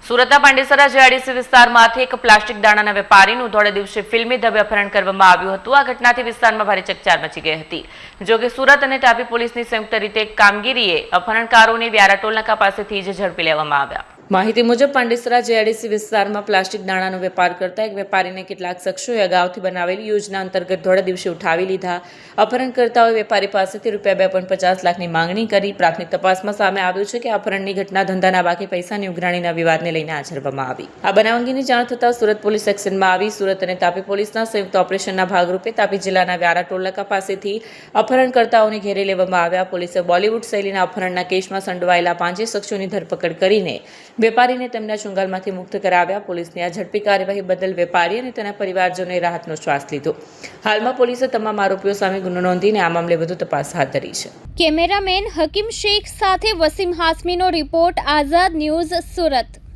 સુરતના પાંડેસરા જેઆઈડીસી વિસ્તારમાંથી એક પ્લાસ્ટિક દાણાના વેપારીનું ધોળે દિવસે ફિલ્મી ઢબે અપહરણ કરવામાં આવ્યું હતું। આ ઘટનાથી વિસ્તારમાં ભારે ચકચાર મચી ગઈ હતી। જોકે સુરત અને તાપી પોલીસની સંયુક્ત રીતે કામગીરીએ અપહરણકારોને વ્યારા ટોલ નાકા પાસેથી જ ઝડપી લેવામાં આવ્યા। માહિતી મુજબ પાંડેસરા જેઆઈડીસી વિસ્તારમાં પ્લાસ્ટિક દાણાનો વેપાર કરતા એક વેપારીને કેટલાક શખ્સોએ અગાઉથી બનાવેલી યોજના અંતર્ગત ધોળે દિવસે ઉઠાવી લીધા। અપહરણકર્તાઓએ વેપારી પાસેથી ₹2.50 લાખની માંગણી કરી। પ્રાથમિક તપાસમાં સામે આવ્યું છે કે અપહરણની ઘટના ધંધાના બાકી પૈસાની ઉઘરાણીના વિવાદને લઈને આચરવામાં આવી। આ બનાવ અંગેની જાણ થતાં સુરત પોલીસ એક્શનમાં આવી। સુરત અને તાપી પોલીસના સંયુક્ત ઓપરેશનના ભાગરૂપે તાપી જિલ્લાના વ્યારા ટોલ નાકા પાસેથી અપહરણકર્તાઓને ઘેરી લેવામાં આવ્યા। પોલીસે બોલિવૂડ શૈલીના અપહરણના કેસમાં સંડોવાયેલા 5 શખ્સોની ધરપકડ કરીને વેપારીને તેમના ચુંગાલમાંથી મુક્ત કરાવ્યા। પોલીસની આ ઝડપી કાર્યવાહી બદલ વેપારી અને તેના પરિવારજનોએ રાહતનો શ્વાસ લીધો। હાલમાં પોલીસે તમામ આરોપીઓ સામે ગુનો નોંધીને આ મામલે વધુ તપાસ હાથ ધરી છે। કેમેરામેન હકીમ શેખ સાથે વસીમ હાસમીનો રિપોર્ટ, આઝાદ ન્યૂઝ, સુરત।